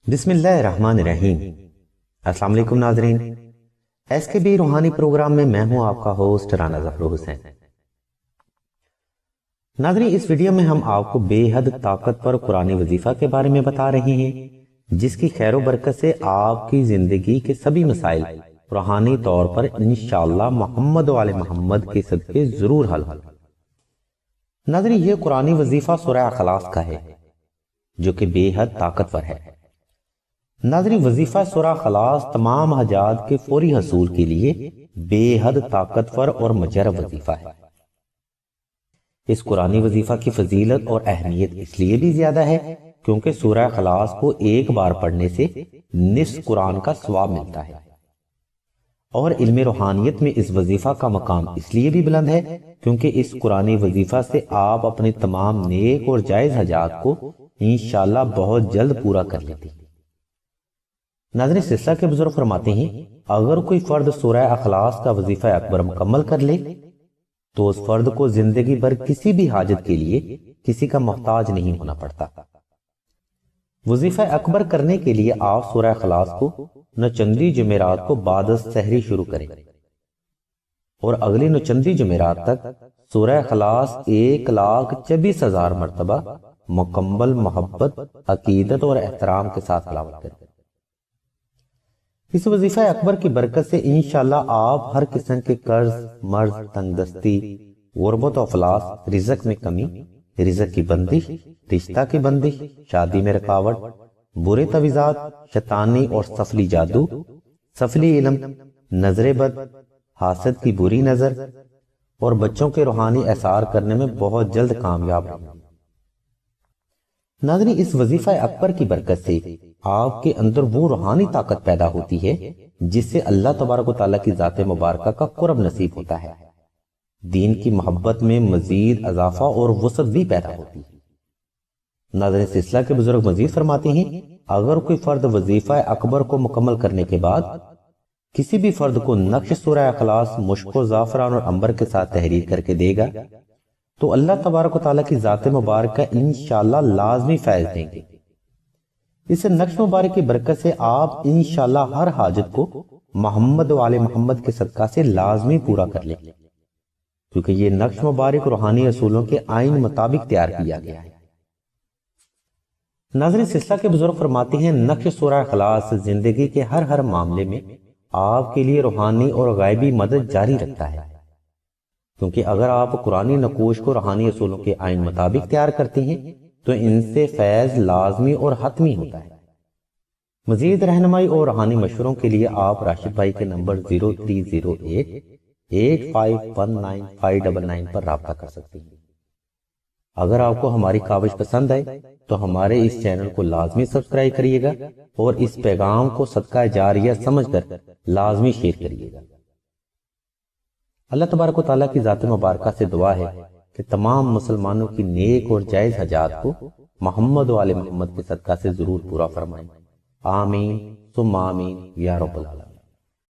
بسم اللہ الرحمن الرحیم۔ السلام علیکم ناظرین، ایس کے بی روحانی پروگرام میں میں ہوں آپ کا ہوسٹ رانا ظفر حسین۔ ناظرین، اس ویڈیو میں ہم آپ کو بے حد طاقتور قرآنی وظیفہ کے بارے میں بتا رہے ہیں جس کی خیر و برکت سے آپ کی زندگی کے سبھی مسائل روحانی طور پر انشاءاللہ محمد و آل محمد کے صدقے ضرور حل ہو۔ ناظرین، یہ قرآنی وظیفہ سورہ اخلاص کا ہے جو کہ بے حد طاقتور ہے۔ ناظرین، وظیفہ سورہ خلاص تمام حاجات کے فوری حصول کے لیے بے حد طاقتور اور مجرب وظیفہ ہے۔ اس قرآنی وظیفہ کی فضیلت اور اہمیت اس لیے بھی زیادہ ہے کیونکہ سورہ خلاص کو ایک بار پڑھنے سے نصف قرآن کا ثواب ملتا ہے، اور علم روحانیت میں اس وظیفہ کا مقام اس لیے بھی بلند ہے کیونکہ اس قرآنی وظیفہ سے آپ اپنے تمام نیک اور جائز حاجات کو انشاءاللہ بہت جلد پورا کر لیتے ہیں۔ ناظرین، سلسلہ کے بزرگ فرماتے ہیں اگر کوئی فرد سورہ اخلاص کا وظیفہ اکبر مکمل کر لے تو اس فرد کو زندگی بھر کسی بھی حاجت کے لیے کسی کا محتاج نہیں ہونا پڑتا۔ وظیفہ اکبر کرنے کے لیے آپ سورہ اخلاص کو نوچندی جمعرات کو بعد از سحری شروع کریں اور اگلی نوچندی جمعرات تک سورہ اخلاص 1,24,000 مرتبہ مکمل محبت، عقیدت اور احترام کے ساتھ تلاوت کریں۔ اس وظیفہ اکبر کی برکت سے انشاءاللہ آپ ہر قسم کے قرض، مرض، تنگ دستی، غربت و افلاس، رزق میں کمی، رزق کی بندش، رشتہ کی بندش، شادی میں رکاوٹ، برے تویزات، شیطانی اور سفلی جادو، سفلی علم، نظر بد، حاسد کی بری نظر اور بچوں کے روحانی اثار کرنے میں بہت جلد کامیاب ہیں۔ ناظرین، اس وظیفہ اکبر کی برکت سے آپ کے اندر وہ روحانی طاقت پیدا ہوتی ہے جس سے اللہ تبارک و تعالیٰ کی ذات مبارکہ کا قرب نصیب ہوتا ہے، دین کی محبت میں مزید اضافہ اور وسعت بھی پیدا ہوتی ہے۔ ناظرین، سلسلہ کے بزرگ مزید فرماتے ہیں اگر کوئی فرد وظیفہ اکبر کو مکمل کرنے کے بعد کسی بھی فرد کو نقش سورہ اخلاص مشک و زعفران اور عنبر کے ساتھ تحریر کر کے دے گا تو اللہ تبارک و تعالیٰ کی ذات مبارکہ انشاءاللہ لازمی فیض دیں گے۔ اس نقش مبارک کی برکت سے آپ انشاءاللہ ہر حاجت کو محمد و آل محمد کے صدقہ سے لازمی پورا کر لیں کیونکہ یہ نقش مبارک روحانی اصولوں کے آئین مطابق تیار کیا گیا ہے۔ ناظرین، سلسلہ کے بزرگ فرماتے ہیں نقش سورہ اخلاص زندگی کے ہر معاملے میں آپ کے لیے روحانی اور غیبی مدد جاری رکھتا ہے کیونکہ اگر آپ قرآنی نقوش کو روحانی اصولوں کے آئین مطابق تیار کرتے ہیں تو ان سے فیض لازمی اور حتمی ہوتا ہے۔ مزید رہنمائی اور روحانی مشوروں کے لیے آپ راشد بھائی کے نمبر 0308851959 پر رابطہ کر سکتے ہیں۔ اگر آپ کو ہماری کاوش پسند آئے تو ہمارے اس چینل کو لازمی سبسکرائب کریے گا اور اس پیغام کو صدقہ جاریہ سمجھ کر لازمی شیئر کریے گا۔ اللہ تبارک و تعالیٰ کی ذات مبارکہ سے دعا ہے کہ تمام مسلمانوں کی نیک اور جائز حاجات کو محمد و آل محمد کے صدقہ سے ضرور پورا فرمائیں۔ آمین ثم آمین یا رب العالمین۔